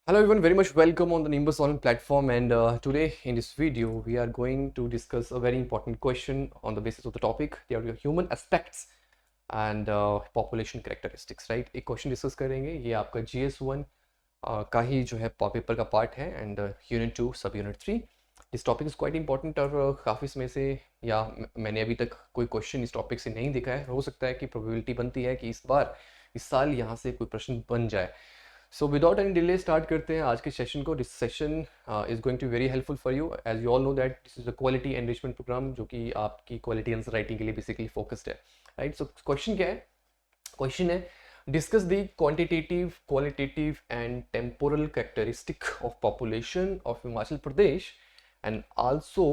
Hello everyone, very much welcome on the Nimbus Online platform, and today in this video we are going to discuss a very important question on the basis of the topic, they are your human aspects and population characteristics, right? एक question discuss करेंगे, ये आपका GS1 का ही जो है paper का part है and unit 2 सब unit 3. This topic is quite important और काफ़ी समय से या मैंने अभी तक कोई क्वेश्चन इस टॉपिक से नहीं देखा है. हो सकता है कि प्रोबेबिलिटी बनती है कि इस साल यहाँ से कोई प्रश्न बन जाए. So without any delay start करते हैं आज के सेशन को. This session is going to very helpful for you, as you all know that this is a quality enrichment programme जो कि आपकी क्वालिटी आंसर राइटिंग के लिए बेसिकली फोकस्ड है, राइट? सो क्वेश्चन क्या है? क्वेश्चन है discuss the quantitative, qualitative and temporal characteristic of population of Himachal Pradesh and also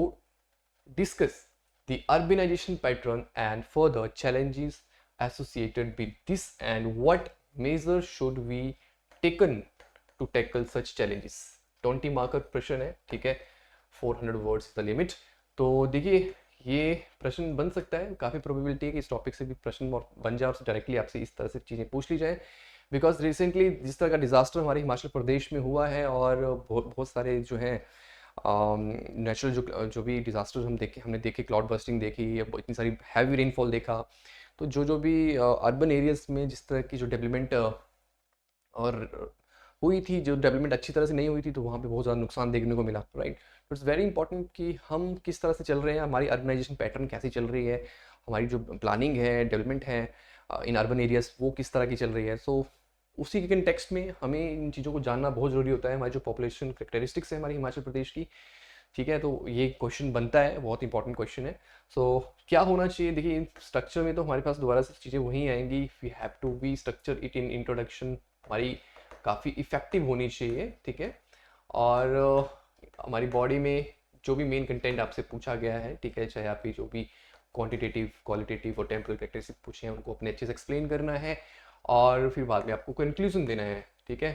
discuss the urbanization pattern and further challenges associated with this and what measures should be taken to tackle such challenges. 20 marker प्रश्न है, ठीक है, 400 words the limit. तो देखिए ये प्रश्न बन सकता है, काफ़ी प्रोबेबिलिटी है कि इस टॉपिक से भी प्रश्न बन जाए और डायरेक्टली आपसे इस तरह से चीज़ें पूछ ली जाए. बिकॉज रिसेंटली जिस तरह का डिज़ास्टर हमारे हिमाचल प्रदेश में हुआ है और बहुत सारे जो हैं नेचुरल जो भी डिज़ास्टर्स हमने देखे, क्लाउड बर्स्टिंग देखी, इतनी सारी हैवी रेनफॉल देखा, तो जो भी अर्बन एरियाज में जिस तरह की जो डेवलपमेंट और हुई थी, जो डेवलपमेंट अच्छी तरह से नहीं हुई थी, तो वहाँ पे बहुत ज़्यादा नुकसान देखने को मिला, राइट? तो इट्स वेरी इंपॉर्टेंट कि हम किस तरह से चल रहे हैं, हमारी अर्बनाइजेशन पैटर्न कैसी चल रही है, हमारी जो प्लानिंग है, डेवलपमेंट है इन अर्बन एरियाज वो किस तरह की चल रही है. सो उसी के कंटेक्स्ट में हमें इन चीज़ों को जानना बहुत ज़रूरी होता है. हमारी जो पॉपुलेशन कैरेक्टरिस्टिक्स है हमारी हिमाचल प्रदेश की, ठीक है, तो ये क्वेश्चन बनता है, बहुत इंपॉर्टेंट क्वेश्चन है. सो क्या होना चाहिए? देखिए स्ट्रक्चर में तो हमारे पास दोबारा से चीज़ें वहीं आएंगी. We have to be structure it in introduction, हमारी काफ़ी इफ़ेक्टिव होनी चाहिए, ठीक है. और हमारी बॉडी में जो भी मेन कंटेंट आपसे पूछा गया है, ठीक है, चाहे आपकी जो भी क्वांटिटेटिव, क्वालिटेटिव और टेम्परल कैरेक्टरिस्टिक पूछे हैं उनको अपने अच्छे से एक्सप्लेन करना है और फिर बाद में आपको कंक्लूजन देना है, ठीक है.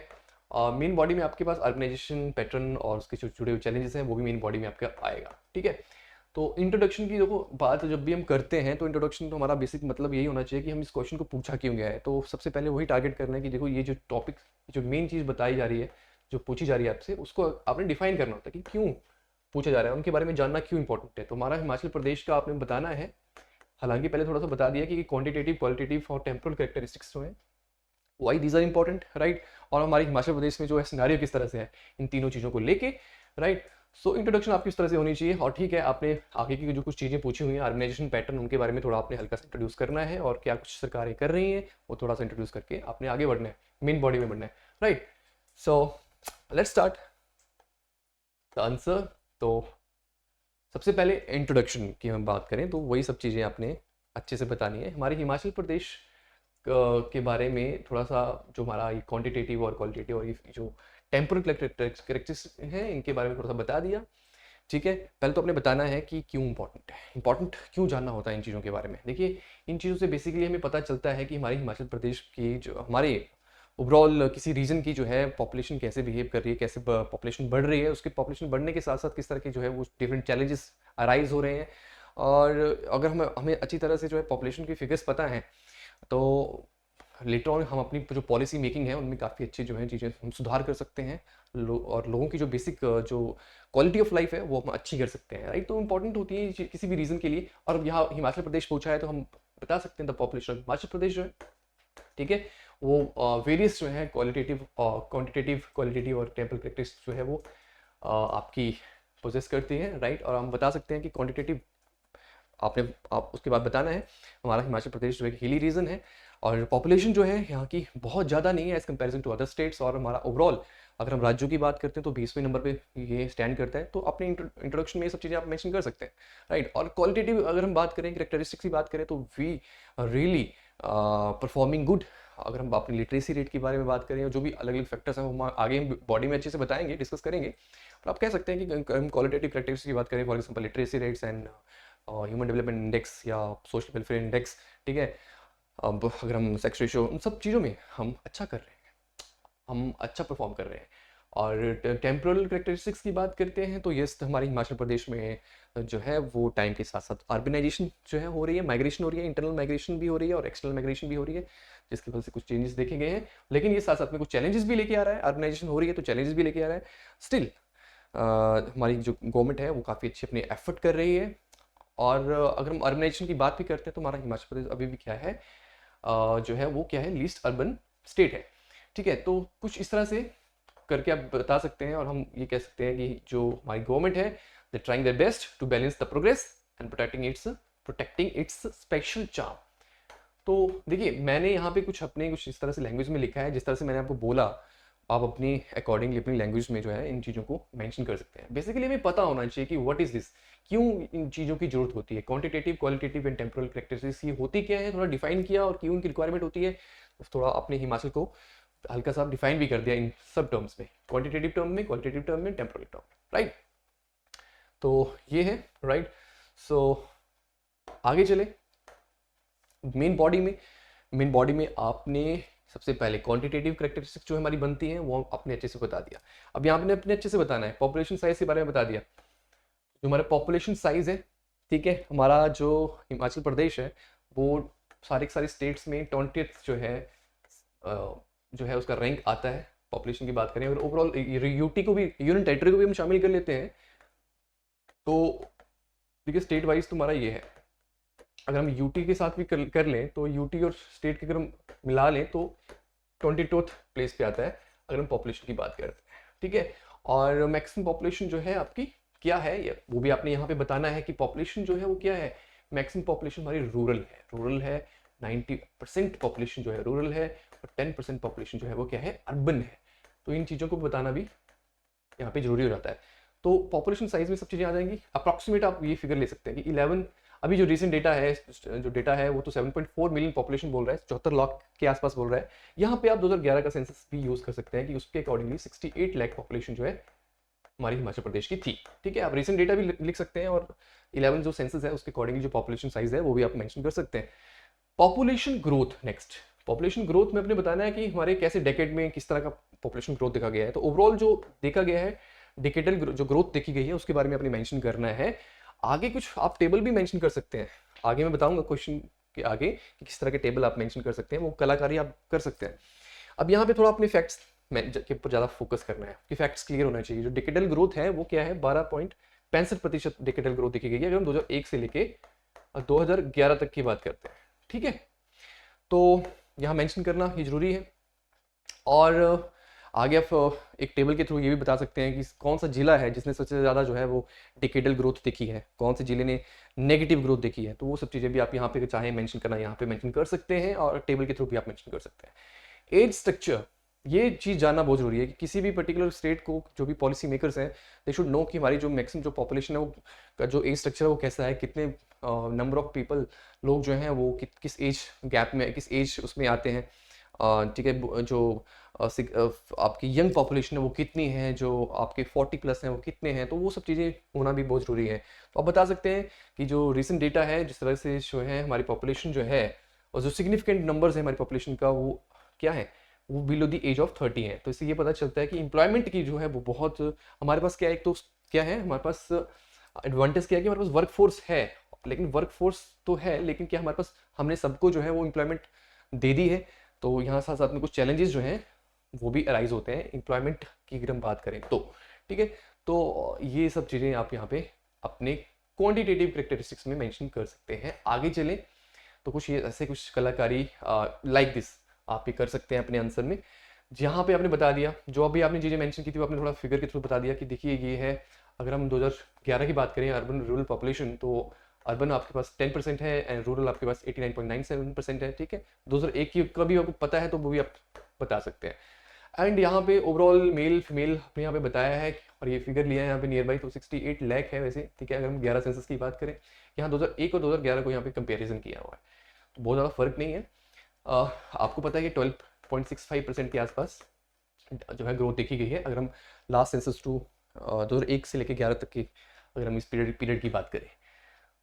मेन बॉडी में आपके पास ऑर्गेनाइजेशन पैटर्न और उसके जो जुड़े हुए चैलेंजेस हैं वो भी मेन बॉडी में आपका आएगा, ठीक है. तो इंट्रोडक्शन की देखो बात जब भी हम करते हैं तो इंट्रोडक्शन तो हमारा बेसिक मतलब यही होना चाहिए कि हम इस क्वेश्चन को पूछा क्यों गया है. तो सबसे पहले वही टारगेट करना है कि देखो ये जो टॉपिक, जो मेन चीज़ बताई जा रही है, जो पूछी जा रही है आपसे, उसको आपने डिफाइन करना होता है कि क्यों पूछा जा रहा है, उनके बारे में जानना क्यों इंपॉर्टेंट है. तो हमारा हिमाचल प्रदेश का आपने बताना है. हालांकि पहले थोड़ा सा बता दिया कि क्वांटिटेटिव, क्वालिटेटिव और टेम्पोरल कैरेक्टरिस्टिक्स जो हैं why these are important, right. और हमारे हिमाचल प्रदेश में जो है सिनेरियो किस तरह से है इन तीनों चीज़ों को लेके, राइट. सो इंट्रोडक्शन आपकी इस तरह से होनी चाहिए. और ठीक है, आपने आगे की जो कुछ चीज़ें पूछी हुई हैं, ऑर्गेनाइजेशन पैटर्न, उनके बारे में थोड़ा आपने हल्का सा इंट्रोड्यूस करना है और क्या कुछ सरकारें कर रही हैं वो थोड़ा सा इंट्रोड्यूस करके आपने आगे बढ़ना है, मेन बॉडी में बढ़ना है, right. So let's start the answer. तो सबसे पहले इंट्रोडक्शन की हम बात करें तो वही सब चीज़ें आपने अच्छे से बतानी है. हमारे हिमाचल प्रदेश के बारे में थोड़ा सा जो हमारा क्वांटिटेटिव और क्वालिटेटिव और ये जो टेम्पोरल कैरेक्टरिस्टिक्स हैं इनके बारे में थोड़ा सा बता दिया, ठीक है. पहले तो आपने बताना है कि क्यों इंपॉर्टेंट है, इंपॉर्टेंट क्यों जानना होता है इन चीज़ों के बारे में. देखिए इन चीज़ों से बेसिकली हमें पता चलता है कि हमारे हिमाचल प्रदेश की जो हमारे ओवरऑल किसी रीजन की जो है पॉपुलेशन कैसे बिहेव कर रही है, कैसे पॉपुलेशन बढ़ रही है, उसके पॉपुलेशन बढ़ने के साथ साथ किस तरह के जो है वो डिफरेंट चैलेंजेस अराइज हो रहे हैं. और अगर हमें अच्छी तरह से जो है पॉपुलेशन की फिगर्स पता हैं तो लेटर ऑन हम अपनी जो पॉलिसी मेकिंग है उनमें काफ़ी अच्छी जो है चीज़ें हम सुधार कर सकते हैं. और लोगों की जो बेसिक जो क्वालिटी ऑफ लाइफ है वो हम अच्छी कर सकते हैं, राइट. तो इंपॉर्टेंट होती है किसी भी रीज़न के लिए. और अब यहाँ हिमाचल प्रदेश पूछा है तो हम बता सकते हैं द पॉपुलेशन ऑफ हिमाचल प्रदेश जो है, ठीक है, वो वेरियस जो है क्वालिटेटिव, क्वांटिटेटिव, क्वालिटेटिव और टेम्परल कैरेक्टरिस्टिक्स जो है वो आपकी पोजेस करती हैं, राइट. और हम बता सकते हैं कि क्वांटिटेटिव आप उसके बाद बताना है. हमारा हिमाचल प्रदेश जो एक हिली रीजन है और पॉपुलेशन जो है यहाँ की बहुत ज़्यादा नहीं है as comparison to other states. और हमारा ओवरऑल अगर हम राज्यों की बात करते हैं तो 20वें नंबर पे ये स्टैंड करता है. तो अपने इंट्रोडक्शन में ये सब चीज़ें आप मेंशन कर सकते हैं, राइट. और क्वालिटेटिव अगर हम बात करें, कैरेक्टरिस्टिक्स की बात करें तो वी रियली परफॉर्मिंग गुड. अगर हम अपनी लिटरेसी रेट के बारे में बात करें, जो भी अलग अलग फैक्टर्स हैं वो हम आगे हम बॉडी में अच्छे से बताएंगे, डिस्कस करेंगे. पर आप कह सकते हैं कि हम क्वालिटेटिव कैरेक्टरिस्टिक्स की बात करें, for example literacy rates and human development index या सोशल वेलफेयर इंडेक्स, ठीक है. अब अगर हम सेक्स रेशियो, उन सब चीज़ों में हम अच्छा कर रहे हैं, हम अच्छा परफॉर्म कर रहे हैं. और टेम्पोरल करेक्टरिस्टिक्स की बात करते हैं तो यस, हमारे हिमाचल प्रदेश में जो है वो टाइम के साथ साथ अर्बनाइजेशन जो है हो रही है, माइग्रेशन हो रही है, इंटरनल माइग्रेशन भी हो रही है और एक्सटर्नल माइग्रेशन भी हो रही है, जिसकी वजह से कुछ चेंजेस देखे गए हैं। लेकिन ये साथ साथ में कुछ चैलेंजेस भी लेके आ रहा है। अर्बनाइजेशन हो रही है तो चैलेंजेस भी लेके आ रहा है। स्टिल हमारी जो गवर्नमेंट है वो काफ़ी अच्छी अपनी एफर्ट कर रही है। और अगर हम अर्बनाइजेशन की बात भी करते हैं तो हमारा हिमाचल प्रदेश अभी भी क्या है, जो है वो क्या है, लीस्ट अर्बन स्टेट है। ठीक है, तो कुछ इस तरह से करके आप बता सकते हैं और हम ये कह सकते हैं कि जो हमारी गवर्नमेंट है, they trying their best to balance the progress and protecting its special charm. तो देखिए, मैंने यहाँ पे कुछ इस तरह से लैंग्वेज में लिखा है, जिस तरह से मैंने आपको बोला, आप अपनी अकॉर्डिंगली अपनी लैंग्वेज में जो है इन चीज़ों को मेंशन कर सकते हैं। बेसिकली हमें पता होना चाहिए कि व्हाट इज दिस, क्यों इन चीज़ों की जरूरत होती है, quantitative, qualitative and temporal characteristics ये होती क्या है, थोड़ा डिफाइन किया, और क्यों इनकी रिक्वायरमेंट होती है, थोड़ा अपने हिमाचल को हल्का सा डिफाइन भी कर दिया इन सब टर्म्स में, क्वांटिटेटिव टर्म में, क्वालिटेटिव टर्म में, टेम्पोरल टर्म में, राइट। तो ये है, राइट। सो आगे चले मेन बॉडी में आपने सबसे पहले क्वांटिटेटिव कैरेक्टरिस्टिक्स जो हमारी बनती हैं वो आपने अच्छे से बता दिया। अब यहाँ पे अपने अच्छे से बताना है, पॉपुलेशन साइज के बारे में बता दिया। जो हमारा पॉपुलेशन साइज है, ठीक है, हमारा जो हिमाचल प्रदेश है वो सारे के सारे स्टेट्स में 20th जो है उसका रैंक आता है पॉपुलेशन की बात करें। और ओवरऑल यूटी को भी, यूनियन टेरिटरी को भी हम शामिल कर लेते हैं। तो देखिए, स्टेट वाइज तुम्हारा ये है, अगर हम यूटी के साथ भी कर लें तो यूटी और स्टेट के अगर हम मिला लें तो 22th प्लेस पे आता है अगर हम पॉपुलेशन की बात करते हैं, ठीक है। और मैक्सिमम पॉपुलेशन जो है आपकी क्या है, ये वो भी आपने यहाँ पे बताना है कि पॉपुलेशन जो है वो क्या है। मैक्सिमम पॉपुलेशन हमारी रूरल है 90% पॉपुलेशन जो है रूरल है, और 10% पॉपुलेशन जो है वो क्या है, अर्बन है। तो इन चीज़ों को बताना भी यहाँ पे जरूरी हो जाता है। तो पॉपुलेशन साइज में सब चीज़ें आ जाएंगी। अप्रॉक्सीमेट आप ये फिगर ले सकते हैं कि 11, अभी जो रिसेंट डेटा है वो तो 7.4 मिलियन पॉपुलेशन बोल रहा है, 74 लाख के आसपास बोल रहा है। यहाँ पे आप 2011 का सेंसस भी यूज कर सकते हैं कि उसके अकॉर्डिंगली 68 लाख पॉपुलेशन जो है हमारी हिमाचल प्रदेश की थी, ठीक है। आप रिसेंट डेटा भी लिख सकते हैं और 11 जो सेंसस है उसके अकॉर्डिंगली जो पॉपुलेशन साइज है वो भी आप मेंशन कर सकते हैं। Population growth, next population growth में अपने बताना है कि हमारे कैसे डेकेड में किस तरह का पॉपुलेशन ग्रोथ देखा गया है। तो ओवरऑल जो देखा गया है, डेकेडल जो ग्रोथ देखी गई है उसके बारे में अपने मेंशन करना है। आगे कुछ आप टेबल भी मेंशन कर सकते हैं, आगे मैं बताऊंगा क्वेश्चन के आगे कि किस तरह के टेबल आप मेंशन कर सकते हैं, वो कलाकारी आप कर सकते हैं। अब यहाँ पे थोड़ा अपने फैक्ट्स के ऊपर ज़्यादा फोकस करना है कि फैक्ट्स क्लियर होना चाहिए। जो डेकेडल ग्रोथ है वो क्या है, 12.65% डेकेडल ग्रोथ देखी गई है अगर हम 2001 से लेके 2011 तक की बात करते हैं, ठीक है। तो यहाँ मेंशन करना ये जरूरी है। और आगे आप एक टेबल के थ्रू ये भी बता सकते हैं कि कौन सा जिला है जिसने सबसे ज़्यादा जो है वो डेकेडल ग्रोथ देखी है, कौन से जिले ने नेगेटिव ग्रोथ देखी है। तो वो सब चीज़ें भी आप यहाँ पे चाहे मेंशन करना यहाँ पे मेंशन कर सकते हैं, और टेबल के थ्रू भी आप मेंशन कर सकते हैं। एज स्ट्रक्चर, ये चीज़ जानना बहुत जरूरी है कि किसी भी पर्टिकुलर स्टेट को जो भी पॉलिसी मेकर्स हैं, दे शुड नो कि हमारी जो मैक्सिमम जो पॉपुलेशन है वो का जो एज स्ट्रक्चर है वो कैसा है, कितने नंबर ऑफ पीपल, लोग जो हैं वो किस एज गैप में, किस एज उसमें आते हैं, ठीक है। जो आपकी यंग पॉपुलेशन है वो कितनी है, जो आपके 40 प्लस हैं वो कितने हैं, तो वो सब चीज़ें होना भी बहुत ज़रूरी है। तो आप बता सकते हैं कि जो रिसेंट डेटा है, जिस तरह से जो है हमारी पॉपुलेशन जो है और जो सिग्निफिकेंट नंबर्स है हमारी पॉपुलेशन का, वो क्या है, वो बिलो द एज ऑफ 30 है। तो इससे ये पता चलता है कि एम्प्लॉयमेंट की जो है वो बहुत हमारे पास क्या है, एक तो क्या है हमारे पास एडवांटेज क्या है कि हमारे पास वर्क फोर्स है, लेकिन वर्क फोर्स तो है, लेकिन क्या हमारे पास हमने सबको जो है वो एम्प्लॉयमेंट दे दी है। तो यहाँ साथ साथ में कुछ चैलेंजेस जो हैं वो भी अराइज होते हैं एम्प्लॉयमेंट की अगर हम बात करें तो, ठीक है। तो ये सब चीज़ें आप यहाँ पे अपने क्वांटिटेटिव कैरेक्टरिस्टिक्स में मेंशन कर सकते हैं। आगे चलें तो कुछ ये ऐसे कुछ कलाकारी लाइक दिस आप ये कर सकते हैं अपने आंसर में, जहाँ पे आपने बता दिया जो अभी आपने चीज़ें मेंशन की थी वो आपने थोड़ा फिगर के थ्रू बता दिया कि देखिए ये है, अगर हम 2011 की बात करें अर्बन रूरल पॉपुलेशन, तो अर्बन आपके पास 10% है एंड रूरल आपके पास 89.97% है, ठीक है। 2001 की का भी आपको पता है तो वो भी आप बता सकते हैं। एंड यहाँ पे ओवरऑल मेल फीमेल आपने यहाँ पे बताया है, और ये फिगर लिया है यहाँ पे नियर बाई, तो 68 लाख है वैसे, ठीक है। अगर हम 11 सेंसस की बात करें, यहाँ 2001 और 2011 को यहाँ पे कंपेरिजन किया हुआ है, तो बहुत ज़्यादा फर्क नहीं है। आपको पता है कि 12.65% के आसपास जो है ग्रोथ देखी गई है अगर हम लास्ट सेंसस टू 2001 से लेकर 11 तक की अगर हम इस पीरियड की बात करें।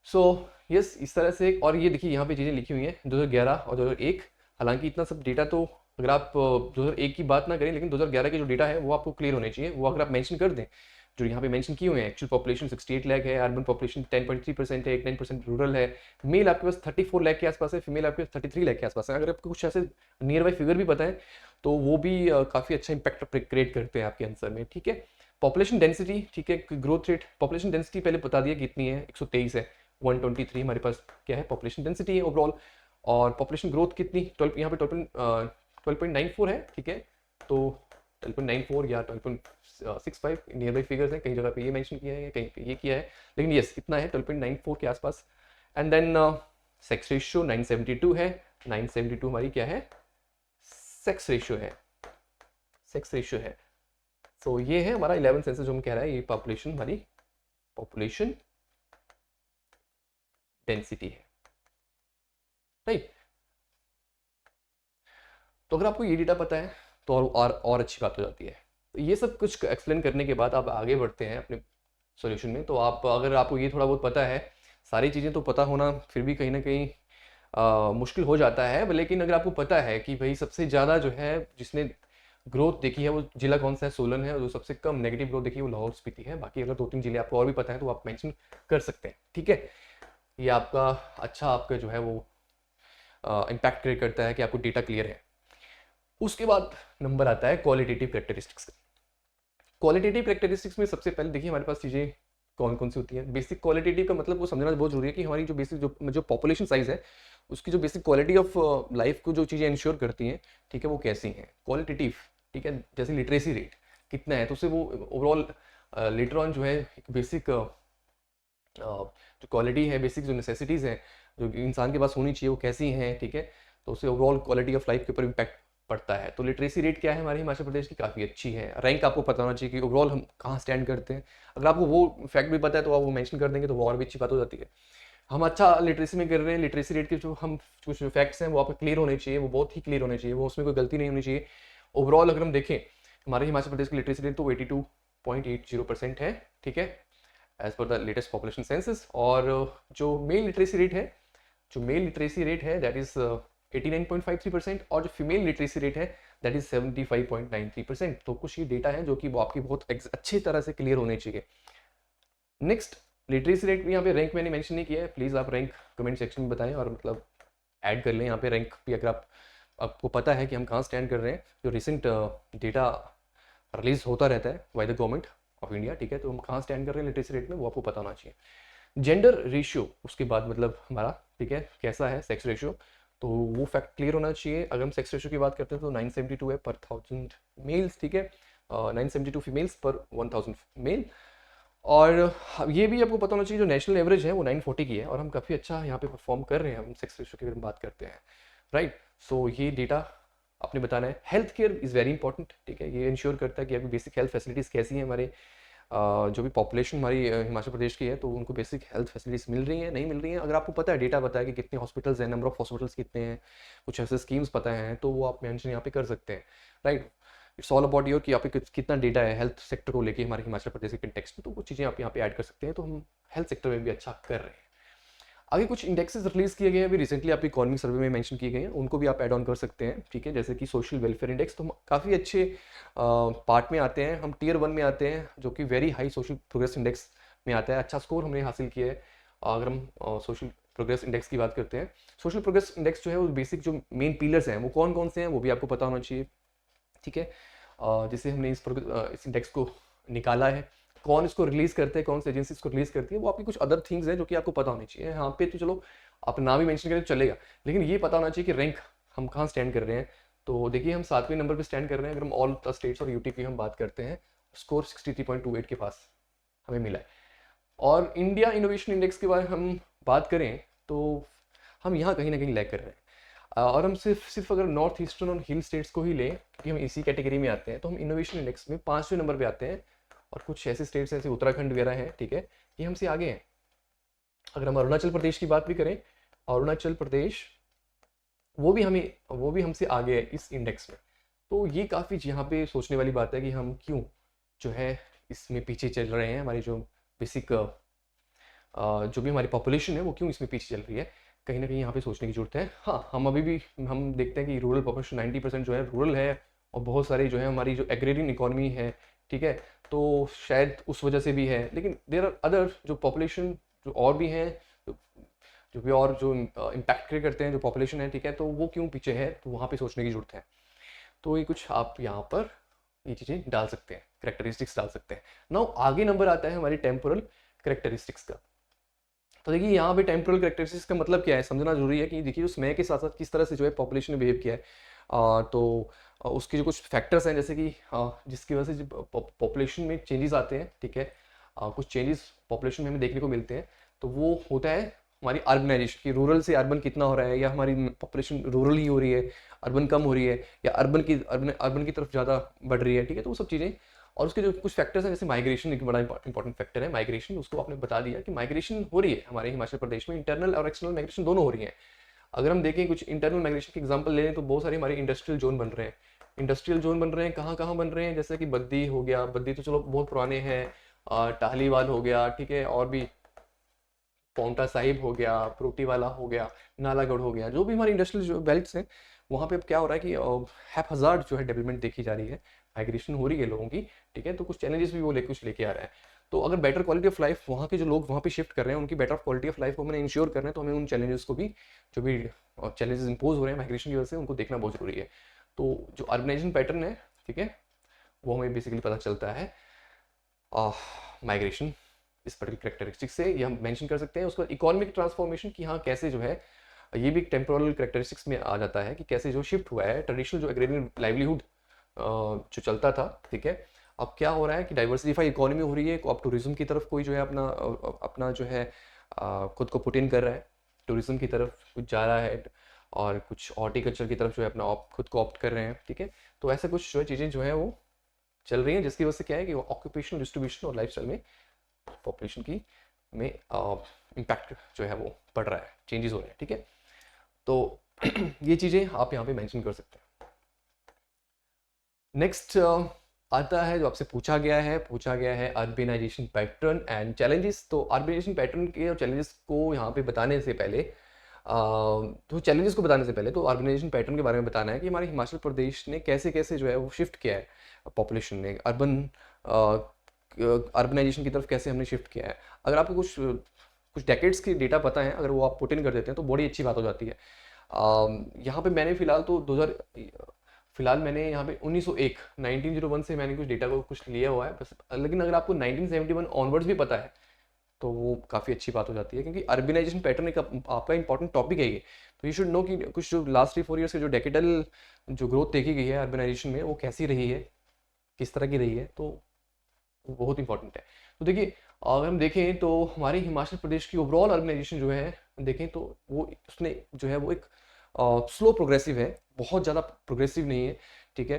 सो यस, इस तरह से। और ये देखिए यहाँ पे चीज़ें लिखी हुई हैं 2011 और 2001, हालांकि इतना सब डेटा तो अगर आप 2001 की बात ना करें, लेकिन 2011 के जो डेटा है वो आपको क्लियर होने चाहिए। वो अगर आप मेंशन कर दें, जो यहाँ पे मेंशन किए हुए हैं, एक्चुअल पॉपुलेशन 68 लाख है, अर्बन पॉपुलेशन 10.3% है, 9% रूरल है, मेल आपके पास 34 लाख के आसपास है, फीमेल आपके पास 33 लाख के आसपास है। अगर आपको कुछ ऐसे नियर बाई फिगर भी पता है तो वो भी काफ़ी अच्छा इंपैक्ट क्रिएट करते हैं आपके आंसर में, ठीक है। पॉपुलेशन डेंसिटी, ठीक है, ग्रोथ रेट, पॉपुलेशन डेंसिटी पहले बता दिया कितनी है, 123 है, 123 हमारे पास क्या है पॉपुलेशन डेंसिटी है ओवरऑल। और पॉपुलेशन ग्रोथ कितनी, 12, यहाँ पे 12.94 है, ठीक है। तो 12.94 या 12.65 नियर बाई फिगर्स हैं, कई जगह पे ये मेंशन किया है, कहीं पे ये किया है, लेकिन यस इतना है 12.94 के आसपास। एंड देन सेक्स रेशियो 972 है, 972 हमारी क्या है, सेक्स रेशियो है, सेक्स रेशियो है। तो ये है हमारा 11 सेंसस जो हम कह रहा है, ये पॉपुलेशन हमारी पॉपुलेशन डेंसिटी है, राइट। तो अगर आपको ये डेटा पता है तो और अच्छी बात हो जाती है। तो ये सब कुछ एक्सप्लेन करने के बाद आप आगे बढ़ते हैं अपने सॉल्यूशन में। तो आप अगर आपको ये थोड़ा बहुत पता है, सारी चीज़ें तो पता होना फिर भी कहीं ना कहीं मुश्किल हो जाता है, लेकिन अगर आपको पता है कि भाई सबसे ज़्यादा जो है जिसने ग्रोथ देखी है वो जिला कौन सा है, सोलन है, और जो सबसे कम नेगेटिव ग्रोथ देखी है वो लाहौल स्पीति है। बाकी अगर 2-3 जिले आपको और भी पता है तो आप मेंशन कर सकते हैं, ठीक है। ये आपका अच्छा आपका जो है वो इम्पैक्ट क्रिएट करता है कि आपको डेटा क्लियर है। उसके बाद नंबर आता है क्वालिटेटिव कैरेक्टरिस्टिक्स। क्वालिटेटिव कैरेक्टरिस्टिक्स में सबसे पहले देखिए हमारे पास चीज़ें कौन कौन सी होती हैं। बेसिक क्वालिटेटिव का मतलब वो समझना बहुत जरूरी है कि हमारी जो बेसिक जो पॉपुलेशन साइज है उसकी जो बेसिक क्वालिटी ऑफ लाइफ को जो चीज़ें इंश्योर करती हैं, ठीक है, वो कैसी हैं। क्वालिटेटिव, ठीक है, जैसे लिटरेसी रेट कितना है, तो उससे वो ओवरऑल लेटर ऑन जो है एक बेसिक जो क्वालिटी है, बेसिक जो नेसेसिटीज़ हैं जो इंसान के पास होनी चाहिए वो कैसी हैं, ठीक है। तो उससे ओवरऑल क्वालिटी ऑफ लाइफ के ऊपर इम्पैक्ट पड़ता है। तो लिटरेसी रेट क्या है हमारे हिमाचल प्रदेश की, काफ़ी अच्छी है। रैंक आपको पता होना चाहिए कि ओवरऑल हम कहाँ स्टैंड करते हैं। अगर आपको वो फैक्ट भी पता है तो आप वो मेंशन कर देंगे तो वो और भी अच्छी बात हो जाती है। हम अच्छा लिटरेसी में कर रहे हैं, लिटरेसी रेट के जो हम कुछ फैक्ट्स हैं वो आपको क्लियर होने चाहिए, वो बहुत ही क्लियर होने चाहिए, वो उसमें कोई गलती नहीं होनी चाहिए। ओवरऑल अगर हम देखें हमारे हिमाचल प्रदेश की लिटरेसी रेट तो 82.80% है, ठीक है, as per the latest population census. और जो मेल लिटरेसी रेट है, जो मेल लिटरेसी रेट है दैट इज 89.53%, और जो फीमेल लिटरेसी रेट है दैट इज 75.93%। तो कुछ ये डेटा है जो कि वो आपकी बहुत अच्छी तरह से क्लियर होने चाहिए। नेक्स्ट लिटरेसी रेट, यहाँ पे रैंक मैंने मेंशन नहीं किया है, प्लीज़ आप रैंक कमेंट सेक्शन में बताएं और मतलब ऐड कर लें यहाँ पे रैंक भी, अगर आपको पता है कि हम कहाँ स्टैंड कर रहे हैं। जो रिसेंट डेटा रिलीज होता रहता है by the government of India, ठीक है, तो हम कहाँ स्टैंड कर रहे हैं लिटरेसी रेट में वो आपको पता होना चाहिए। जेंडर रेशियो उसके बाद मतलब हमारा, ठीक है, कैसा है सेक्स रेशियो, तो वो फैक्ट क्लियर होना चाहिए। अगर हम सेक्स रेशियो की बात करते हैं तो 972 है पर 1000 मेल्स, ठीक है, 972 फीमेल्स पर 1000 मेल। और ये भी आपको पता होना चाहिए जो नेशनल एवरेज है वो 940 की है, और हम काफ़ी अच्छा यहाँ पे परफॉर्म कर रहे हैं हम सेक्स रेशियो की अगर हम बात करते हैं, राइट। सो ये डेटा आपने बताना है। Health care is very important, ठीक है, ये इंश्योर करता है कि आपकी बेसिक हेल्थ फैसिलिटीज़ कैसी हैं। हमारे जो भी पॉपुलेशन हमारी हिमाचल प्रदेश की है तो उनको बेसिक हेल्थ फैसिलिटीज़ मिल रही हैं, नहीं मिल रही हैं। अगर आपको पता है, डेटा पता है कि कितने हॉस्पिटल्स हैं, नंबर ऑफ हॉस्पिटल्स कितने हैं, कुछ ऐसे स्कीम्स पता हैं, तो वो आप मेंशन यहाँ पे कर सकते हैं, right. It's all about your कि आप पे कितना डेटा है हेल्थ सेक्टर को लेके हमारे हिमाचल प्रदेश के कंटेक्स्ट में, तो वो चीज़ें आप यहाँ पे ऐड कर सकते हैं। तो हम हेल्थ सेक्टर में भी अच्छा कर रहे हैं। आगे कुछ इंडेक्सेस रिलीज किए गए हैं अभी रिसेंटली, आपकी इकोनॉमिक सर्वे में मेंशन किए गए हैं, उनको भी आप ऐड ऑन कर सकते हैं, ठीक है। जैसे कि सोशल वेलफेयर इंडेक्स, तो हम काफ़ी अच्छे पार्ट में आते हैं, हम टियर 1 में आते हैं, जो कि very high social progress index में आता है। अच्छा स्कोर हमने हासिल किया है। अगर हम सोशल प्रोग्रेस इंडेक्स की बात करते हैं, सोशल प्रोग्रेस इंडेक्स जो है वो बेसिक जो मेन पिलर्स हैं वो कौन कौन से हैं वो भी आपको पता होना चाहिए, ठीक है। जैसे हमने इस इंडेक्स को निकाला है, कौन इसको रिलीज करते हैं, कौन सी एजेंसी इसको रिलीज करती है, वो आपकी कुछ अदर थिंग्स हैं जो कि आपको पता होनी चाहिए। यहाँ पे तो चलो आप नाम ही मेंशन करें तो चलेगा, लेकिन ये पता होना चाहिए कि रैंक हम कहाँ स्टैंड कर रहे हैं। तो देखिए हम 7वें नंबर पे स्टैंड कर रहे हैं। अगर हम ऑल द स्टेट्स और यूटी की हम बात करते हैं, स्कोर 63.28 के पास हमें मिला है। और इंडिया इनोवेशन इंडेक्स के बारे में हम बात करें तो हम यहाँ कहीं ना कहीं लैग कर रहे हैं। और हम सिर्फ अगर नॉर्थ ईस्टर्न और हिल स्टेट्स को ही लें, क्योंकि हम इसी कैटेगरी में आते हैं, तो हम इनोवेशन इंडेक्स में 5वें नंबर पे आते हैं। और कुछ ऐसे स्टेट्स जैसे उत्तराखंड वगैरह हैं, ठीक है, ये हमसे आगे हैं। अगर हम अरुणाचल प्रदेश की बात भी करें, अरुणाचल प्रदेश वो भी हमसे आगे है इस इंडेक्स में। तो ये काफ़ी यहाँ पे सोचने वाली बात है कि हम क्यों जो है इसमें पीछे चल रहे हैं। हमारी जो बेसिक जो भी हमारी पॉपुलेशन है वो क्यों इसमें पीछे चल रही है। कहीं ना कहीं यहाँ पे सोचने की जरूरत है। हाँ, हम अभी भी हम देखते हैं कि रूरल पॉपुलेशन 90% जो है रूरल है, और बहुत सारी जो है हमारी जो एग्रेरियन इकोनॉमी है, ठीक है, तो शायद उस वजह से भी है। लेकिन देर आर अदर जो पॉपुलेशन जो और भी हैं, जो जो भी और जो इम्पैक्ट क्रिएट करते हैं जो पॉपुलेशन है, ठीक है, तो वो क्यों पीछे है, तो वहाँ पे सोचने की जरूरत है। तो ये कुछ आप यहाँ पर ये चीज़ें डाल सकते हैं, करेक्टरिस्टिक्स डाल सकते हैं। नाउ आगे नंबर आता है हमारी टेम्पोरल करेक्टरिस्टिक्स का। तो देखिए यहाँ पे टेम्पोरल करेक्टरिस्टिक्स का मतलब क्या है, समझना जरूरी है कि देखिए जो समय के साथ साथ किस तरह से जो है पॉपुलेशन ने बिहेव किया है। तो उसके जो कुछ फैक्टर्स हैं, जैसे कि जिसकी वजह से जो पॉपुलेशन में चेंजेस आते हैं, ठीक है, कुछ चेंजेस पॉपुलेशन में हमें देखने को मिलते हैं। तो वो होता है हमारी अर्बनाइजेशन की, रूरल से अर्बन कितना हो रहा है, या हमारी पॉपुलेशन रूरल ही हो रही है, अर्बन कम हो रही है, या अर्बन की तरफ ज़्यादा बढ़ रही है, ठीक है। तो वो सब चीज़ें, और उसके जो कुछ फैक्टर्स हैं, जैसे माइग्रेशन एक बड़ा इंपॉर्टेंट फैक्टर है माइग्रेशन। उसको आपने बता दिया कि माइग्रेशन हो रही है हमारे हिमाचल प्रदेश में, इंटरनल और एक्सटर्नल माइग्रेशन दोनों हो रही है। अगर हम देखें कुछ इंटरनल माइग्रेशन की एग्जांपल ले लें, तो बहुत सारे हमारे इंडस्ट्रियल जोन बन रहे हैं। इंडस्ट्रियल जोन बन रहे हैं, कहाँ कहाँ बन रहे हैं, जैसे कि बद्दी हो गया, बद्दी तो चलो बहुत पुराने हैं, टाहलीवाल हो गया, ठीक है, और भी पौंटा साहिब हो गया, प्रोटीवाला हो गया, नालागढ़ हो गया, जो भी हमारे इंडस्ट्रियल जो बेल्ट्स हैं, वहाँ पे अब क्या हो रहा है कि हैप हज़ार्ड जो है डेवलपमेंट देखी जा रही है, माइग्रेशन हो रही है लोगों की, ठीक है। तो कुछ चैलेंजेस भी वो कुछ लेके आ रहा है। तो अगर बेटर क्वालिटी ऑफ लाइफ वहाँ के जो लोग वहाँ पे शिफ्ट कर रहे हैं, उनकी बेटर क्वालिटी ऑफ लाइफ को हमें इंश्योर करना है, तो हमें उन चैलेंजेस को भी, जो भी चैलेंजेस इंपोज हो रहे हैं माइग्रेशन की वजह से, उनको देखना बहुत जरूरी है। तो जो अर्बनाइजेशन पैटर्न है, ठीक है, वो हमें बेसिकली पता चलता है माइग्रेशन इस पर्टिकुलर करेक्टरिस्टिक से, ये हम मेंशन कर सकते हैं। उसके बाद इकोनॉमिक ट्रांसफॉर्मेशन की, हाँ कैसे जो है, ये भी टेम्पोरल करेक्टरिस्टिक्स में आ जाता है कि कैसे जो शिफ्ट हुआ है ट्रेडिशनल जो एग्रेरियन लाइवलीहुड जो चलता था, ठीक है, अब क्या हो रहा है कि डाइवर्सिफाई इकोनॉमी हो रही है, अब टूरिज्म की तरफ कोई जो है अपना अपना जो है खुद को पुट इन कर रहा है, टूरिज्म की तरफ कुछ जा रहा है, और कुछ हॉर्टिकल्चर की तरफ जो है अपना खुद को ऑप्ट कर रहे हैं, ठीक है। तो ऐसा कुछ जो है चीज़ें जो है वो चल रही हैं, जिसकी वजह से क्या है कि ऑक्यूपेशनल डिस्ट्रीब्यूशन और लाइफस्टाइल में पॉपुलेशन की में इम्पैक्ट जो है वो पड़ रहा है, चेंजेस हो रहे हैं, ठीक है। तो ये चीज़ें आप यहाँ पे मेंशन कर सकते हैं। नेक्स्ट आता है जो आपसे पूछा गया है अर्बनाइजेशन पैटर्न एंड चैलेंजेस। तो अर्बनाइजेशन पैटर्न के और चैलेंजेस को यहाँ पे बताने से पहले तो चैलेंजेस को बताने से पहले तो अर्बनाइजेशन पैटर्न के बारे में बताना है कि हमारे हिमाचल प्रदेश ने कैसे कैसे जो है वो शिफ्ट किया है पॉपुलेशन ने, अर्बनाइजेशन की तरफ कैसे हमने शिफ्ट किया है। अगर आपको कुछ डेकेड्स की डेटा पता है, अगर वो आप पुट इन कर देते हैं तो बड़ी अच्छी बात हो जाती है। यहाँ पे मैंने फिलहाल मैंने यहाँ पे 1901 से मैंने कुछ डेटा को कुछ लिया हुआ है बस। लेकिन अगर आपको 1971 ऑनवर्ड्स भी पता है तो वो काफ़ी अच्छी बात हो जाती है, क्योंकि अर्बनाइजेशन पैटर्न एक आपका इंपॉर्टेंट टॉपिक है ये। तो यू शुड नो कि कुछ जो लास्ट 3-4 ईयर्स के जो डेकेडल जो ग्रोथ देखी गई है अर्बनाइजेशन में, वो कैसी रही है, किस तरह की रही है, तो वो बहुत इंपॉर्टेंट है। तो देखिए अगर हम देखें तो हमारे हिमाचल प्रदेश की ओवरऑल ऑर्गेनाइजेशन जो है देखें तो वो उसने जो है वो एक स्लो प्रोग्रेसिव है, बहुत ज़्यादा प्रोग्रेसिव नहीं है, ठीक है।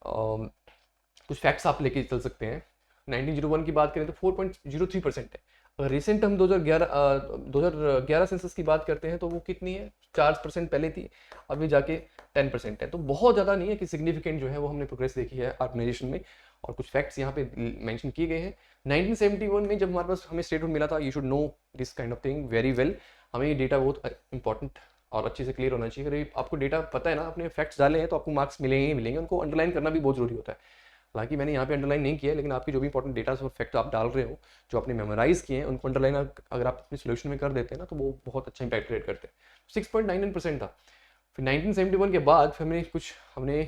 कुछ फैक्ट्स आप लेके चल सकते हैं। 1901 की बात करें तो 4.03% है। अगर रिसेंट हम 2011 सेंसस की बात करते हैं तो वो कितनी है, 4% पहले थी, अभी जाके 10% है। तो बहुत ज़्यादा नहीं है कि सिग्निफिकेंट जो है वो हमने प्रोग्रेस देखी है ऑर्गेनाइजेशन में। और कुछ फैक्ट्स यहाँ पे मेंशन किए गए हैं। 1971 में जब हमारे पास हमें स्टेटहुड मिला था, you should know this kind of thing very well. हमें ये डेटा बहुत इंपॉर्टेंट और अच्छे से क्लियर होना चाहिए। अगर आपको डेटा पता है ना, अपने फैक्ट्स डाले हैं तो आपको मार्क्स मिलेंगे ही मिलेंगे। उनको अंडरलाइन करना भी बहुत जरूरी होता है। हालांकि मैंने यहाँ पे अंडरलाइन नहीं किया है, लेकिन आपकी जो भी इंपॉर्टेंट डेटा और फैक्ट आप डाल रहे हो, जो आपने मेमोराइज किए हैं, उनको अंडरलाइन अगर आप अपने सोल्यूशन में कर देते हैं ना, तो वो बहुत अच्छा इंपैक्ट क्रिएट करते हैं। 6.99% था। फिर 1971 के बाद फिर हमने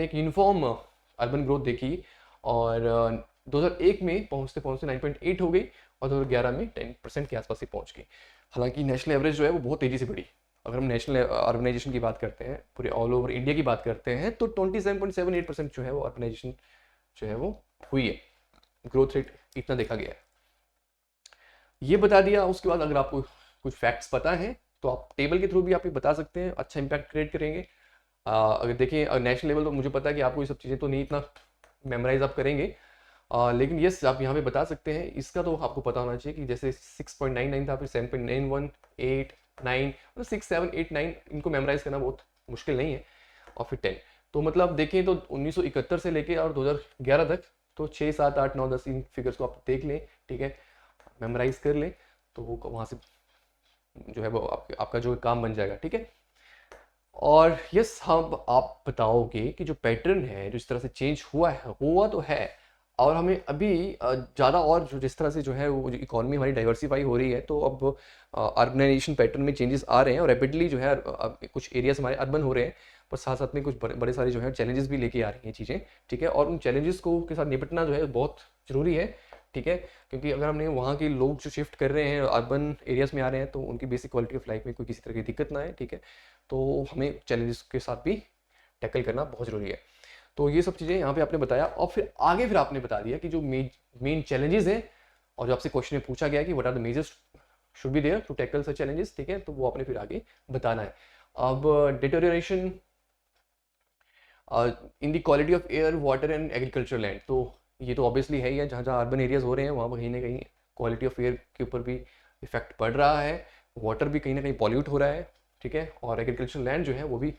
एक यूनिफॉर्म अर्बन ग्रोथ देखी, और 2001 में पहुँचते 9.8 हो गई, और 2011 में 10% के आसपास ही पहुँच गई। हालांकि नेशनल एवरेज जो है वो बहुत तेज़ी से बढ़ी। अगर हम नेशनल अर्बनाइजेशन की बात करते हैं, पूरे ऑल ओवर इंडिया की बात करते हैं, तो 27.78% जो है वो अर्बनाइजेशन जो है वो हुई है। ग्रोथ रेट इतना देखा गया है। ये बता दिया। उसके बाद अगर आपको कुछ फैक्ट्स पता है तो आप टेबल के थ्रू भी आप ये बता सकते हैं, अच्छा इंपैक्ट क्रिएट करेंगे। अगर देखें नेशनल लेवल तो मुझे पता है कि आपको ये सब चीज़ें तो नहीं इतना मेमोराइज आप करेंगे, लेकिन यस आप यहाँ पे बता सकते हैं। इसका तो आपको पता होना चाहिए कि जैसे 6.99 था, फिर 7.91, 8, 9, मतलब 6, 7, 8, 9 इनको मेमोराइज करना बहुत मुश्किल नहीं है, और फिर 10। तो मतलब देखें तो 1971 से लेके और 2011 तक, तो 6, 7, 8, 9, 10 इन फिगर्स को आप देख लें, ठीक है, मेमोराइज कर लें, तो वो वहाँ से जो है वो आपका जो काम बन जाएगा, ठीक है। और यस, हम आप बताओगे कि जो पैटर्न है जो इस तरह से चेंज हुआ तो है, और हमें अभी ज़्यादा और जो जिस तरह से जो है वो जो इकोनॉमी हमारी डाइवर्सिफाई हो रही है, तो अब अर्बनाइजेशन पैटर्न में चेंजेस आ रहे हैं और रैपिडली जो है कुछ एरियाज हमारे अर्बन हो रहे हैं, पर साथ साथ में कुछ बड़े सारे जो है चैलेंजेस भी लेके आ रही हैं चीज़ें, ठीक है। और उन चैलेंजेस को के साथ निपटना जो है बहुत ज़रूरी है, ठीक है। क्योंकि अगर हमने वहाँ के लोग जो शिफ्ट कर रहे हैं अर्बन एरियाज में आ रहे हैं, तो उनकी बेसिक क्वालिटी ऑफ लाइफ में कोई किसी तरह की दिक्कत ना है, ठीक है। तो हमें चैलेंजेस के साथ भी टैकल करना बहुत ज़रूरी है। तो ये सब चीज़ें यहाँ पे आपने बताया, और फिर आपने बता दिया कि जो मेन चैलेंजेस हैं, और जो आपसे क्वेश्चन में पूछा गया है कि what are the measures should be there to tackle such challenges, ठीक है, तो वो आपने फिर आगे बताना है। अब deterioration in the quality of air, water and agriculture land, तो ये तो ऑब्वियसली है ही है, जहाँ जहाँ अर्बन एरियाज हो रहे हैं वहाँ पर कहीं ना कहीं क्वालिटी ऑफ एयर के ऊपर भी इफेक्ट पड़ रहा है, वाटर भी कहीं ना कहीं पॉल्यूट हो रहा है, ठीक है, और एग्रीकल्चर लैंड जो है वो भी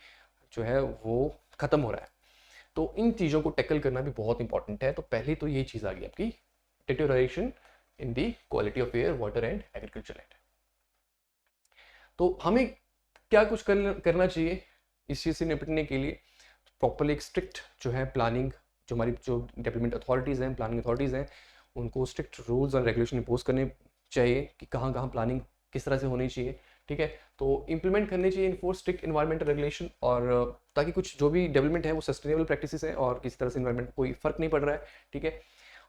जो है वो ख़त्म हो रहा है। तो इन चीज़ों को टैकल करना भी बहुत इंपॉर्टेंट है। तो पहले तो ये चीज़ आ गई आपकी deterioration in the quality of air, water and agriculture land. तो हमें क्या कुछ करना चाहिए इस चीज़ से निपटने के लिए? प्रॉपरली एक स्ट्रिक्ट जो है प्लानिंग, जो हमारी जो डेवलपमेंट अथॉरिटीज़ हैं, प्लानिंग अथॉरिटीज़ हैं, उनको स्ट्रिक्ट रूल्स और रेगुलेशन इम्पोज करने चाहिए कि कहाँ कहाँ प्लानिंग किस तरह से होनी चाहिए, ठीक है। तो इम्प्लीमेंट करने चाहिए इनफोर्स स्ट्रिक्ट इन्वायरमेंटल रेगुलेशन, और ताकि कुछ जो भी डेवलपमेंट है वो सस्टेनेबल प्रैक्टिसेस है और किसी तरह से इन्वायरमेंट कोई फ़र्क नहीं पड़ रहा है, ठीक है।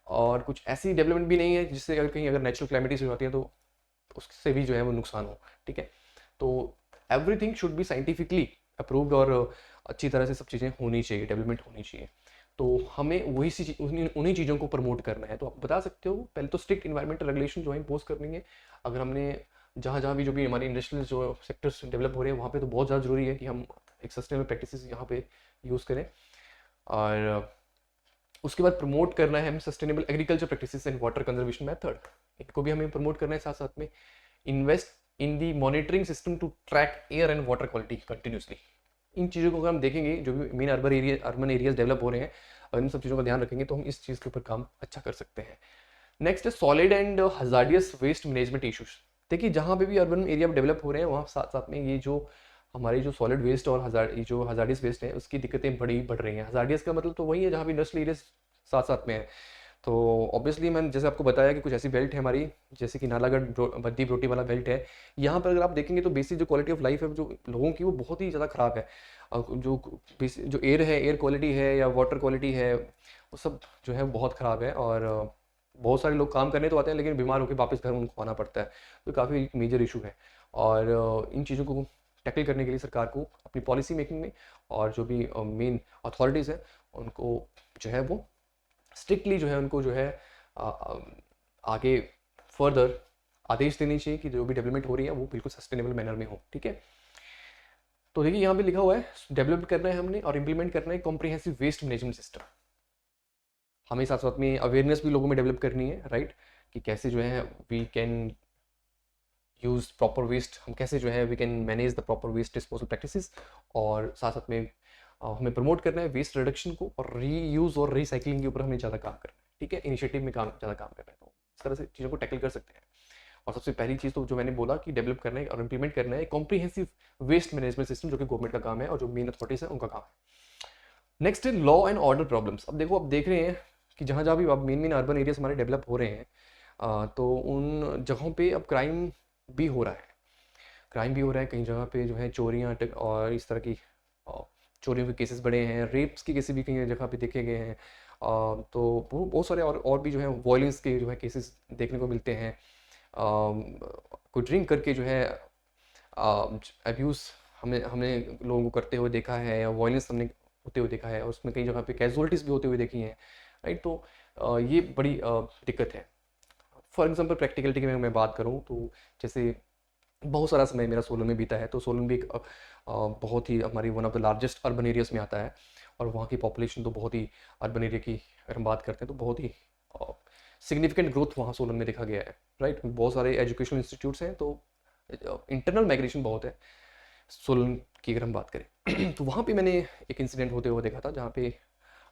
और कुछ ऐसी डेवलपमेंट भी नहीं है जिससे अगर नेचुरल क्लैमिटीज हो जाती है तो उससे भी जो है वो नुकसान हो, ठीक है। तो everything should be scientifically approved, और अच्छी तरह से सब चीज़ें होनी चाहिए, डेवलपमेंट होनी चाहिए। तो हमें उन्हीं चीज़ों को प्रमोट करना है। तो आप बता सकते हो, पहले तो स्ट्रिक्ट इन्वायरमेंटल रेगुलेशन जो है इम्पोज करनी है। अगर हमने जहाँ जहाँ भी जो भी हमारी इंडस्ट्रियल जो सेक्टर्स डेवलप हो रहे हैं वहाँ पे तो बहुत ज़्यादा ज़रूरी है कि हम एक सस्टेनेबल प्रैक्टिसेस यहाँ पे यूज़ करें। और उसके बाद प्रमोट करना है हमें sustainable agriculture practices and water conservation method, इनको भी हमें प्रमोट करना है। साथ साथ में invest in the monitoring system to track air and water quality continuously. इन चीज़ों को अगर हम देखेंगे, जो भी मेन अर्बन एरियाज डेवलप हो रहे हैं, अगर इन सब चीज़ों का ध्यान रखेंगे तो हम इस चीज़ के ऊपर काम अच्छा कर सकते हैं। नेक्स्ट है solid and hazardous waste management issues. देखिए, जहाँ पे भी अर्बन एरिया डेवलप हो रहे हैं वहाँ साथ साथ में ये जो हमारी जो सॉलिड वेस्ट और जो हजार्डियस वेस्ट है उसकी दिक्कतें बढ़ रही हैं। हजार्डियस का मतलब तो वही है जहाँ भी इंडस्ट्रियल एरिया साथ साथ में है। तो ऑब्वियसली मैंने जैसे आपको बताया कि कुछ ऐसी बेल्ट है हमारी, जैसे कि नालागढ़ बद्दी ब्रोटी वाला बेल्ट है, यहाँ पर अगर आप देखेंगे तो बेसिक जो क्वालिटी ऑफ लाइफ है जो लोगों की वो बहुत ही ज़्यादा ख़राब है। जो एयर है, एयर क्वालिटी है या वाटर क्वालिटी है, वो सब जो है बहुत ख़राब है। और बहुत सारे लोग काम करने तो आते हैं लेकिन बीमार होकर वापस घर उनको आना पड़ता है। तो काफ़ी मेजर इशू है, और इन चीज़ों को टैकल करने के लिए सरकार को अपनी पॉलिसी मेकिंग में और जो भी मेन अथॉरिटीज़ हैं उनको जो है वो स्ट्रिक्टली जो है उनको जो है आगे फर्दर आदेश देने चाहिए कि जो भी डेवलपमेंट हो रही है वो बिल्कुल सस्टेनेबल मैनर में हो, ठीक है। तो देखिए, यहाँ पे लिखा हुआ है डेवलप करना है हमने और इम्प्लीमेंट करना है कॉम्प्रिहेंसिव वेस्ट मैनेजमेंट सिस्टम। हमें साथ साथ में अवेयरनेस भी लोगों में डेवलप करनी है, राइट, कि कैसे जो है we can use proper waste, हम कैसे जो है we can manage the proper waste disposal practices. और साथ साथ में हमें प्रमोट करना है वेस्ट रिडक्शन को, और रीयूज और रिसाइकलिंग के ऊपर हमें ज़्यादा काम करना है, ठीक है, इनिशिएटिव में ज़्यादा काम करना है। तो इस तरह से चीज़ों को टैकल कर सकते हैं। और सबसे पहली चीज़ तो जो मैंने बोला कि डेवलप करना है और इम्प्लीमेंट करना है कॉम्प्रिहेंसिव वेस्ट मैनेजमेंट सिस्टम, जो कि गवर्नमेंट का काम है और जो मेन अथॉरिटीज है उनका काम है। नेक्स्ट है लॉ एंड ऑर्डर प्रॉब्लम्स। अब देखो, अब देख रहे हैं कि जहाँ जहाँ भी अब मेन अर्बन एरियाज हमारे डेवलप हो रहे हैं, तो उन जगहों पे अब क्राइम भी हो रहा है। कई जगह पे जो है चोरियाँ और इस तरह की चोरियों के केसेस बढ़े हैं, रेप्स के केसेस भी कई जगह पे देखे गए हैं। तो बहुत सारे और भी जो है वायलेंस के जो है केसेस देखने को मिलते हैं। कोई ड्रिंक करके जो है अब्यूज़ हमने लोगों को करते हुए देखा है, या वायलेंस हमने होते हुए देखा है, और उसमें कई जगह पे कैजुअलिटीज़ भी होते हुए देखी हैं, राइट। तो ये बड़ी दिक्कत है। फॉर एग्जांपल प्रैक्टिकलिटी की मैं बात करूँ तो जैसे बहुत सारा समय मेरा सोलन में बीता है, तो सोलन भी एक बहुत ही हमारी one of the largest urban areas में आता है, और वहाँ की पॉपुलेशन तो बहुत ही अर्बन एरिया की अगर हम बात करते हैं तो बहुत ही सिग्निफिकेंट ग्रोथ वहाँ सोलन में देखा गया है, राइट। बहुत सारे एजुकेशनल इंस्टीट्यूट्स हैं, तो इंटरनल माइग्रेशन बहुत है सोलन की अगर हम बात करें। तो वहाँ पे मैंने एक इंसिडेंट होते हुए देखा था, जहाँ पे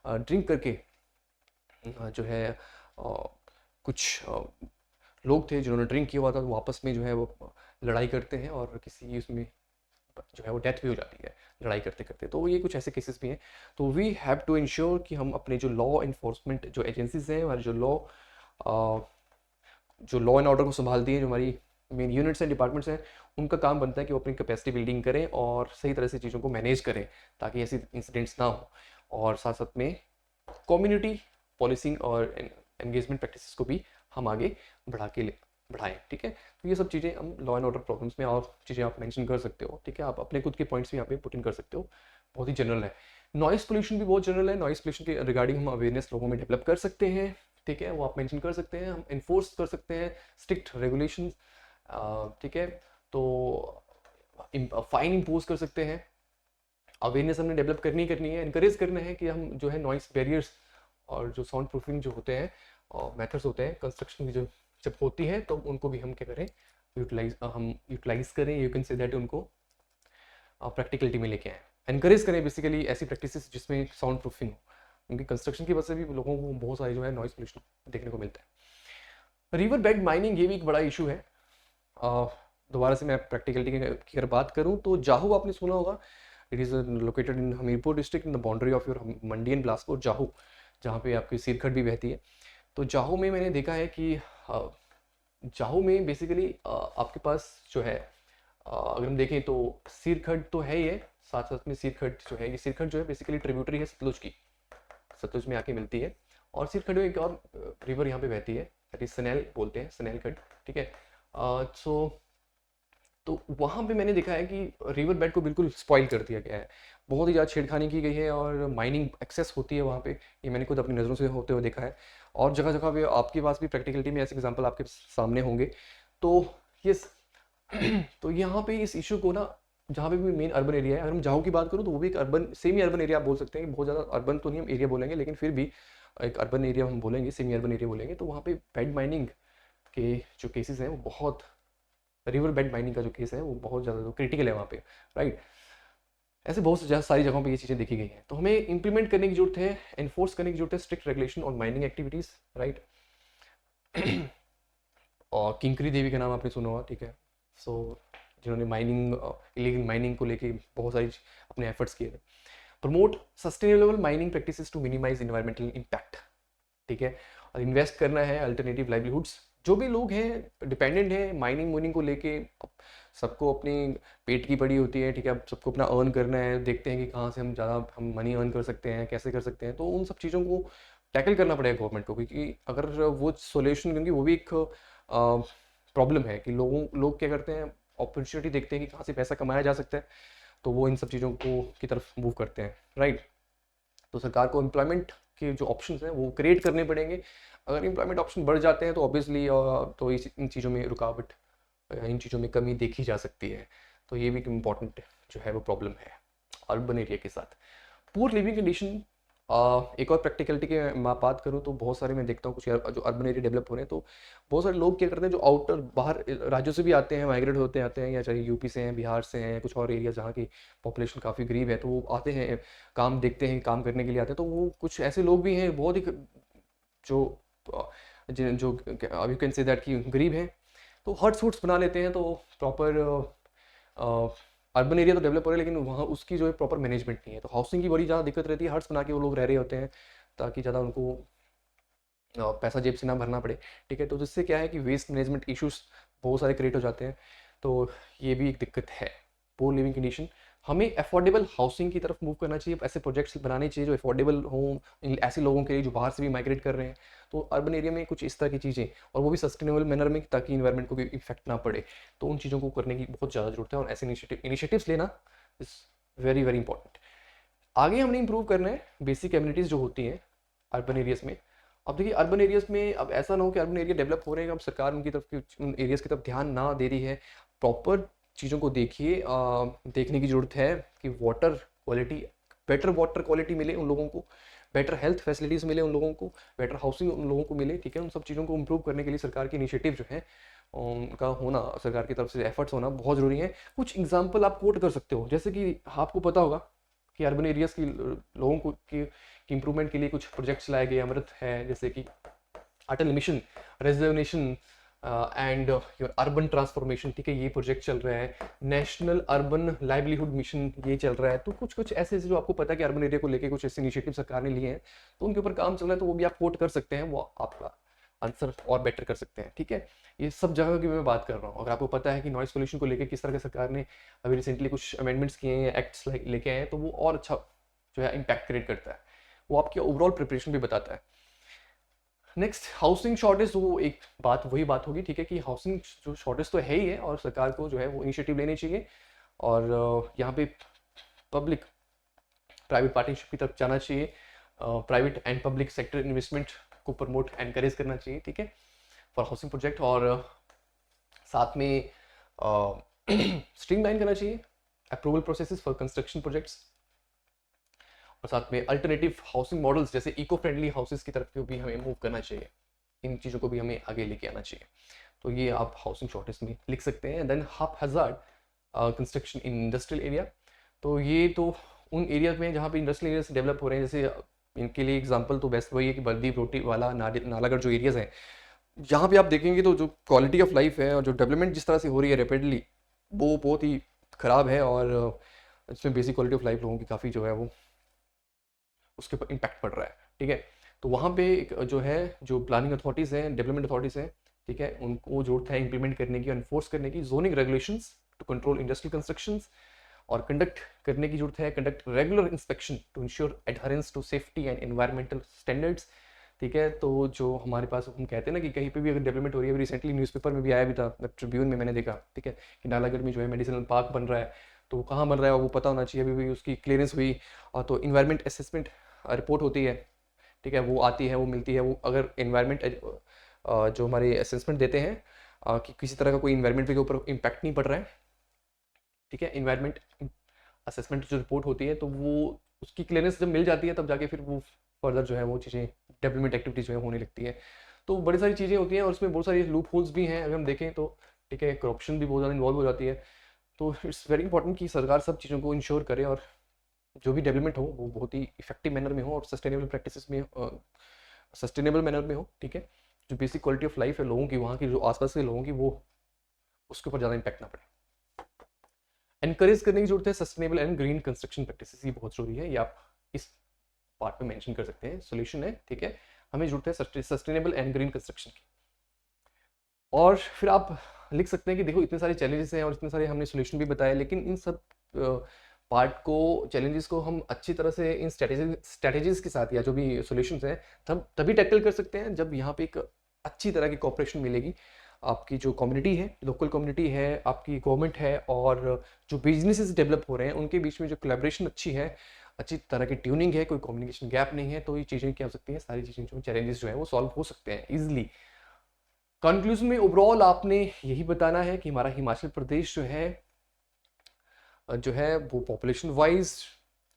ड्रिंक करके जो है कुछ लोग थे जिन्होंने ड्रिंक किया हुआ था, तो आपस में जो है वो लड़ाई करते हैं और किसी उसमें जो है वो डेथ भी हो जाती है लड़ाई करते करते। तो ये कुछ ऐसे केसेस भी हैं। तो वी हैव टू इंश्योर कि हम अपने जो लॉ इन्फोर्समेंट जो एजेंसीज हैं, हमारे जो लॉ एंड ऑर्डर को संभालती हैं, जो हमारी मेन यूनिट्स एंड डिपार्टमेंट्स हैं, उनका काम बनता है कि वो अपनी कैपेसिटी बिल्डिंग करें और सही तरह से चीज़ों को मैनेज करें ताकि ऐसे इंसिडेंट्स ना हो। और साथ साथ में कम्युनिटी पॉलिसिंग और एंगेजमेंट प्रैक्टिसेस को भी हम आगे बढ़ाएं। ठीक है, तो ये सब चीज़ें हम लॉ एंड ऑर्डर प्रॉब्लम्स में और चीज़ें आप मेंशन कर सकते हो। ठीक है, आप अपने खुद के पॉइंट्स भी यहाँ पे पुट इन कर सकते हो, बहुत ही जनरल है। नॉइस पोल्यूशन भी बहुत जनरल है। नॉइस पोल्यूशन के रिगार्डिंग हम अवेयरनेस लोगों में डेवलप कर सकते हैं। ठीक है, वो आप मेंशन कर सकते हैं, हम इन्फोर्स कर सकते हैं स्ट्रिक्ट रेगुलेशन। ठीक है, तो फाइन इम्पोज कर सकते हैं। अवेयरनेस हमने डेवलप करनी है, इनकरेज करना है कि हम जो है नॉइस बैरियर्स और जो साउंड प्रूफिंग जो होते हैं और मेथड्स होते हैं कंस्ट्रक्शन की जो जब होती है तो उनको भी हम क्या करें, यूटिलाइज करें, यू कैन से दैट, उनको प्रैक्टिकलिटी में लेके आएँ, एनकरेज करें बेसिकली ऐसी प्रैक्टिसेस जिसमें साउंड प्रूफिंग हो, क्योंकि कंस्ट्रक्शन की वजह से भी लोगों को बहुत सारे जो है नॉइस पोल्यूशन देखने को मिलता है। रिवर बेड माइनिंग ये भी एक बड़ा इशू है। दोबारा से मैं प्रैक्टिकलिटी की अगर बात करूँ तो जाहू आपने सुना होगा, it is located in Hamirpur district in the boundary of your Mandi and Bilaspur जाहू, जहाँ पे आपकी सिरखट भी बहती है। तो जाहू में मैंने देखा है कि जाहू में बेसिकली आपके पास जो है अगर हम देखें तो सिरखट तो है ही है, साथ साथ में सिरखट जो है, ये सिरखट जो है बेसिकली ट्रिब्यूटरी है सतलुज की, सतलुज में आके मिलती है। और सिरखट में एक और रिवर यहाँ पे बहती है, दैट इज सनैल बोलते हैं, सनैल खड्ड। ठीक है, तो वहाँ पे मैंने देखा है कि रिवर बेड को बिल्कुल स्पॉइल कर दिया गया है, बहुत ही ज़्यादा छेड़खानी की गई है और माइनिंग एक्सेस होती है वहाँ पे, ये मैंने खुद अपनी नज़रों से होते हुए देखा है। और जगह जगह पे आपके पास भी प्रैक्टिकलिटी में ऐसे एग्जांपल आपके सामने होंगे। तो ये तो यहाँ पे इस इशू को ना, जहाँ पे भी मेन अर्बन एरिया है, अगर हम जाहू की बात करूँ तो वो भी एक अर्बन, सेमी अर्बन एरिया आप बोल सकते हैं, बहुत ज़्यादा अर्बन तो नहीं हम एरिया बोलेंगे, लेकिन फिर भी एक अर्बन एरिया हम बोलेंगे, सेमी अर्बन एरिया बोलेंगे। तो वहाँ पे बेड माइनिंग के जो केसेस हैं वो बहुत, रिवर बेड माइनिंग का जो केस है वो बहुत ज़्यादा क्रिटिकल है वहाँ पे, राइट। ऐसे बहुत ज़्यादा सारी जगहों पे ये चीज़ें देखी गई हैं। तो हमें इंप्लीमेंट करने की जरूरत है, एनफोर्स करने की जरूरत है strict regulation on mining activities, right. और किंकरी देवी का नाम आपने सुना होगा, ठीक है। सो जिन्होंने माइनिंग, इलीगल माइनिंग को लेके बहुत सारी अपने एफर्ट्स किए थे। Promote sustainable mining practices to minimise environmental impact, ठीक है। और इन्वेस्ट करना है अल्टरनेटिव लाइवलीहुड्स, जो भी लोग हैं डिपेंडेंट हैं माइनिंग वाइनिंग को लेके, सबको अपनी पेट की पड़ी होती है, ठीक है। अब सबको अपना अर्न करना है, देखते हैं कि कहाँ से हम ज़्यादा हम मनी अर्न कर सकते हैं, कैसे कर सकते हैं। तो उन सब चीज़ों को टैकल करना पड़ेगा गवर्नमेंट को, क्योंकि अगर वो सोल्यूशन, क्योंकि वो भी एक प्रॉब्लम है कि लोग क्या करते हैं, अपॉर्चुनिटी देखते हैं कि कहाँ से पैसा कमाया जा सकता है, तो वो इन सब चीज़ों को की तरफ मूव करते हैं, राइट। तो सरकार को एम्प्लॉयमेंट के जो ऑप्शंस हैं वो क्रिएट करने पड़ेंगे। अगर एम्प्लॉयमेंट ऑप्शन बढ़ जाते हैं तो ऑब्वियसली तो इन चीज़ों में रुकावट, इन चीज़ों में कमी देखी जा सकती है। तो ये भी एक इम्पॉर्टेंट जो है वो प्रॉब्लम है अर्बन एरिया के साथ। पुअर लिविंग कंडीशन, एक और प्रैक्टिकलिटी की मैं बात करूँ तो बहुत सारे मैं देखता हूँ कुछ जो अर्बन एरिया डेवलप हो रहे हैं, तो बहुत सारे लोग क्या करते हैं जो आउटर बाहर राज्यों से भी आते हैं, माइग्रेट होते आते हैं, या चाहे यूपी से हैं, बिहार से हैं, या कुछ और एरिया जहाँ की पॉपुलेशन काफ़ी गरीब है, तो वो आते हैं, काम देखते हैं, काम करने के लिए आते हैं। तो वो कुछ ऐसे लोग भी हैं बहुत ही जो जो यू कैन से दैट कि गरीब हैं, तो हट्स वुट्स बना लेते हैं। तो प्रॉपर अर्बन एरिया तो डेवलप हो रहा है, लेकिन वहाँ उसकी जो है प्रॉपर मैनेजमेंट नहीं है, तो हाउसिंग की बड़ी ज़्यादा दिक्कत रहती है। हट्स बना के वो लोग रह रहे होते हैं ताकि ज़्यादा उनको पैसा जेब से ना भरना पड़े, ठीक है। तो जिससे क्या है कि वेस्ट मैनेजमेंट इश्यूज बहुत सारे क्रिएट हो जाते हैं, तो ये भी एक दिक्कत है। पुअर लिविंग कंडीशन, हमें अफोर्डेबल हाउसिंग की तरफ मूव करना चाहिए, ऐसे प्रोजेक्ट्स बनाने चाहिए जो अफोर्डेबल हों ऐसे लोगों के लिए जो बाहर से भी माइग्रेट कर रहे हैं। तो अर्बन एरिया में कुछ इस तरह की चीज़ें, और वो भी सस्टेनेबल मैनर में, ताकि इन्वायरमेंट को भी इफेक्ट ना पड़े। तो उन चीज़ों को करने की बहुत ज़्यादा जरूरत है, और ऐसे इनिशिएटिव्स लेना इज़ वेरी वेरी इंपॉर्टेंट। आगे हमने इंप्रूव करना है बेसिक एमिनिटीज़ जो होती हैं अर्बन एरियाज़ में। अब देखिए अर्बन एरियाज़ में अब ऐसा ना हो कि अर्बन एरिया डेवलप हो रहे हैं, अब सरकार उनकी तरफ उन एरियाज़ की तरफ ध्यान ना दे रही है। प्रॉपर चीज़ों को देखिए, देखने की ज़रूरत है कि water quality, better water quality मिले उन लोगों को, बेटर हेल्थ फैसिलिटीज़ मिले उन लोगों को, बेटर हाउसिंग उन लोगों को मिले, ठीक है। उन सब चीज़ों को इम्प्रूव करने के लिए सरकार की इनिशिएटिव जो है उनका होना, सरकार की तरफ से एफर्ट्स होना बहुत ज़रूरी है। कुछ एग्जाम्पल आप कोट कर सकते हो, जैसे कि आपको पता होगा कि अर्बन एरियाज़ की लोगों को की इम्प्रूवमेंट के लिए कुछ प्रोजेक्ट्स लाए गए, अमृत है, जैसे कि Atal mission, rejuvenation, and your urban transformation, ठीक है, ये प्रोजेक्ट चल रहा है। नेशनल अर्बन लाइवलीहुड मिशन ये चल रहा है। तो कुछ कुछ ऐसे जो आपको पता है कि अर्बन एरिया को लेके कुछ ऐसे इनिशिएटिव सरकार ने लिए हैं, तो उनके ऊपर काम चल रहा है, तो वो भी आप कोट कर सकते हैं, वो आपका आंसर और बेटर कर सकते हैं, ठीक है। ये सब जगह की मैं बात कर रहा हूँ। अगर आपको पता है कि नॉइस पोल्यूशन को लेकर किस तरह के सरकार ने अभी रिसेंटली कुछ अमेंडमेंट्स किए हैं, एक्ट्स लेके आए हैं, तो वो और अच्छा जो है इम्पैक्ट क्रिएट करता है, वो आपकी ओवरऑल प्रिपरेशन भी बताता है। नेक्स्ट, हाउसिंग शॉर्टेज, वो एक बात वही बात होगी, ठीक है, कि हाउसिंग जो शॉर्टेज तो है ही है और सरकार को जो है वो इनिशिएटिव लेने चाहिए और यहाँ पे पब्लिक प्राइवेट पार्टनरशिप की तरफ जाना चाहिए, private and public sector investment को प्रमोट एनकरेज करना चाहिए, ठीक है, फॉर हाउसिंग प्रोजेक्ट। और साथ में स्ट्रीमलाइन करना चाहिए approval processes for construction projects, और साथ में अल्टरनेटिव हाउसिंग मॉडल्स जैसे इको फ्रेंडली हाउसेस की तरफ भी हमें मूव करना चाहिए। इन चीज़ों को भी हमें आगे लेके आना चाहिए। तो ये आप हाउसिंग शॉर्टेज में लिख सकते हैं। Than half hazard construction in industrial area, तो ये तो उन एरिया में जहाँ पे इंडस्ट्रियल एरिया से डेवलप हो रहे हैं, जैसे इनके लिए एग्जांपल तो बेस्ट वही है कि बलदीप रोटी वाला नालागढ़ जो एरियाज हैं, यहाँ पे आप देखेंगे तो जो क्वालिटी ऑफ लाइफ है और जो डेवलपमेंट जिस तरह से हो रही है रैपिडली, वो बहुत ही ख़राब है और इसमें बेसिक क्वालिटी ऑफ लाइफ लोगों की काफ़ी जो है वो उसके ऊपर इम्पैक्ट पड़ रहा है, ठीक है। तो वहाँ पे जो है जो प्लानिंग अथॉरिटीज़ हैं, डेवलपमेंट अथॉरिटीज़ हैं, ठीक है, उनको जरूरत है इंप्लीमेंट करने की, एनफोर्स करने की zoning regulations to control industrial constructions, और कंडक्ट करने की जरूरत है, conduct regular inspection to ensure adherence to safety and environmental standards, ठीक है। तो जो हमारे पास हम कहते हैं ना कि कहीं पे भी अगर डेवलपमेंट हो रही है, रिसेंटली न्यूज़पेपर में भी आया भी था, ट्रिब्यून में मैंने देखा, ठीक है, कि नालागढ़ में जो है मेडिसिनल पार्क बन रहा है, तो वो कहाँ बन रहा है वो पता होना चाहिए, अभी भी उसकी क्लियरेंस हुई, और तो इन्वायरमेंट असेसमेंट रिपोर्ट होती है, ठीक है, वो आती है, वो मिलती है, वो अगर इन्वायरमेंट जो हमारे असेसमेंट देते हैं कि किसी तरह का कोई इन्वायरमेंट के ऊपर इम्पैक्ट नहीं पड़ रहा है, ठीक है, इन्वायरमेंट असेसमेंट जो रिपोर्ट होती है, तो वो उसकी क्लियरेंस जब मिल जाती है तब जाके फिर वो फर्दर जो है वो चीज़ें डेवलपमेंट एक्टिविटीज जो है होने लगती है। तो बड़ी सारी चीज़ें होती हैं और उसमें बहुत सारी लूप होल्स भी हैं अगर हम देखें तो, ठीक है, करप्शन भी बहुत ज़्यादा इन्वॉल्व हो जाती है। तो इट्स वेरी इंपॉर्टेंट कि सरकार सब चीज़ों को इंश्योर करे और जो भी डेवलपमेंट हो वो बहुत ही इफेक्टिव मैनर में हो और सस्टेनेबल प्रैक्टिसेस में सस्टेनेबल मैनर में हो, ठीक है। जो बेसिक क्वालिटी ऑफ लाइफ है लोगों की, वहाँ की जो आसपास के लोगों की, वो उसके ऊपर ज़्यादा इम्पैक्ट ना पड़े। एनकरेज करने की जरूरत है sustainable and green construction practices, ये बहुत जरूरी है, ये आप इस पार्ट में मेंशन कर सकते हैं। सोल्यूशन है, ठीक है, हमें जरूरत है सस्टेनेबल एंड ग्रीन कंस्ट्रक्शन की। और फिर आप लिख सकते हैं कि देखो इतने सारे चैलेंजेस हैं और इतने सारे हमने सोल्यूशन भी बताए, लेकिन इन सब पार्ट को, चैलेंजेस को हम अच्छी तरह से इन स्ट्रेटेजीज के साथ या जो भी सॉल्यूशंस हैं तभी टैकल कर सकते हैं जब यहाँ पे एक अच्छी तरह की कोऑपरेशन मिलेगी। आपकी जो कम्युनिटी है, लोकल कम्युनिटी है, आपकी गवर्नमेंट है और जो बिजनेसेस डेवलप हो रहे हैं उनके बीच में जो कोलैबोरेशन अच्छी है, अच्छी तरह की ट्यूनिंग है, कोई कम्युनिकेशन गैप नहीं है, तो ये चीज़ें क्या हो सकती हैं, सारी चीज़ें जो चैलेंजेस जो है वो सॉल्व हो सकते हैं ईजिली। कंक्लूजन में ओवरऑल आपने यही बताना है कि हमारा हिमाचल प्रदेश जो है वो पॉपुलेशन वाइज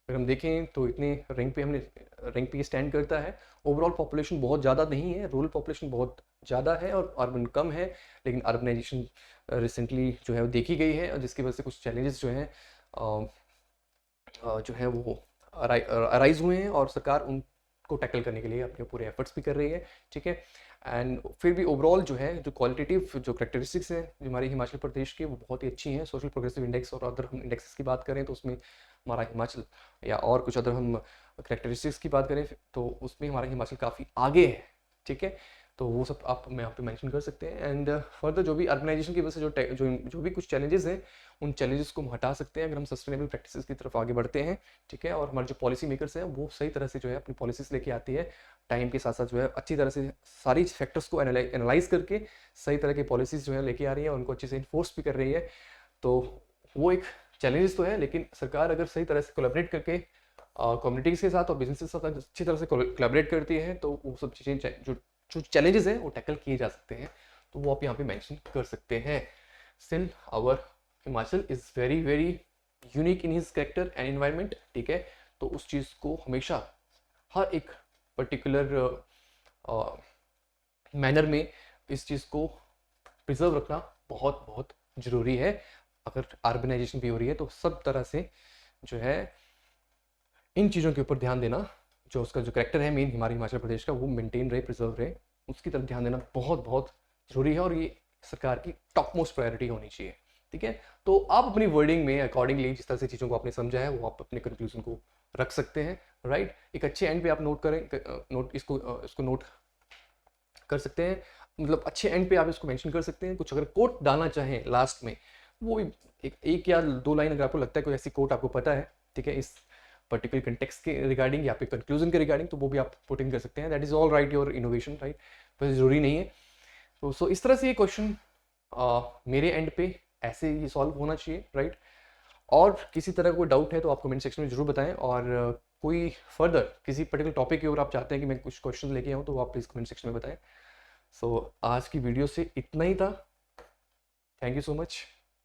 अगर हम देखें तो इतने रैंक पे स्टैंड करता है। ओवरऑल पॉपुलेशन बहुत ज़्यादा नहीं है, रूरल पॉपुलेशन बहुत ज़्यादा है और अर्बन कम है, लेकिन अर्बनाइजेशन रिसेंटली जो है वो देखी गई है, जिसकी वजह से कुछ चैलेंजेस जो हैं जो है वो अराइज हुए हैं और सरकार उनको टैकल करने के लिए अपने पूरे एफर्ट्स भी कर रही है, ठीक है। एंड फिर भी ओवरऑल जो है जो क्वालिटेटिव जो करेक्टरिस्टिक्स हैं जो हमारे हिमाचल प्रदेश के, वो बहुत ही अच्छी हैं। सोशल प्रोग्रेसिव इंडेक्स और अदर हम इंडेक्सेस की बात करें तो उसमें हमारा हिमाचल, या और कुछ अदर हम करेक्टरिस्टिक्स की बात करें तो उसमें हमारा हिमाचल काफ़ी आगे है, ठीक है। तो वो सब आप मैं यहाँ पे मेंशन कर सकते हैं। एंड फर्दर जो भी अर्बनाइजेशन की वजह से जो भी कुछ चैलेंजेस हैं, उन चैलेंजेस को हम हटा सकते हैं अगर हम सस्टेनेबल प्रैक्टिसेस की तरफ आगे बढ़ते हैं, ठीक है। और हमारे जो पॉलिसी मेकर्स हैं वो सही तरह से जो है अपनी पॉलिसीज लेके आती है, टाइम के साथ साथ जो है अच्छी तरह से सारी फैक्टर्स को एनालाइज करके सही तरह की पॉलिसीज जो है लेके आ रही है और उनको अच्छे से इन्फोर्स भी कर रही है। तो वो एक चैलेंजेस तो है, लेकिन सरकार अगर सही तरह से कोलैबोरेट करके कम्युनिटीज़ के साथ और बिजनेस के साथ अच्छी तरह से कोलैबोरेट करती है तो वो सब चीज़ें जो चैलेंजेस हैं वो टैकल किए जा सकते हैं। तो वो आप यहाँ पे मेंशन कर सकते हैं। Still our Himachal is very very unique in his character and environment, ठीक है। तो उस चीज़ को हमेशा हर एक पर्टिकुलर मैनर में इस चीज़ को प्रिजर्व रखना बहुत बहुत ज़रूरी है। अगर अर्बनाइजेशन भी हो रही है तो सब तरह से जो है इन चीज़ों के ऊपर ध्यान देना, जो उसका जो कैरेक्टर है मेन हमारे हिमाचल प्रदेश का, वो मेंटेन रहे, प्रिजर्व रहे, उसकी तरफ ध्यान देना बहुत बहुत ज़रूरी है। और ये सरकार की टॉप मोस्ट प्रायोरिटी होनी चाहिए। ठीक है, तो आप अपनी वर्डिंग में अकॉर्डिंगली जिस तरह से चीज़ों को आपने समझा है वो आप अपने कंक्लूजन को रख सकते हैं, राइट। एक अच्छे एंड पे आप नोट करें, इसको नोट कर सकते हैं, मतलब अच्छे एंड पे आप इसको मेंशन कर सकते हैं। कुछ अगर कोट डालना चाहें लास्ट में, वो भी एक या दो लाइन अगर आपको लगता है कोई ऐसी कोट आपको पता है, ठीक है, इस पर्टिकुलर कंटेक्स्ट के रिगार्डिंग या फिर कंक्लूजन के रिगार्डिंग, तो वो भी आप पुट इन कर सकते हैं। That is all right, your innovation, right, पर जरूरी नहीं है। तो सो इस तरह से ये क्वेश्चन मेरे एंड पे ऐसे ही सॉल्व होना चाहिए, राइट। और किसी तरह कोई डाउट है तो आप कमेंट सेक्शन में जरूर बताएं, और कोई फर्दर किसी पर्टिकुलर टॉपिक की ओर आप चाहते हैं कि मैं कुछ क्वेश्चन लेके आऊँ तो आप प्लीज़ कमेंट सेक्शन में बताएं। सो आज की वीडियो से इतना ही था। Thank you so much.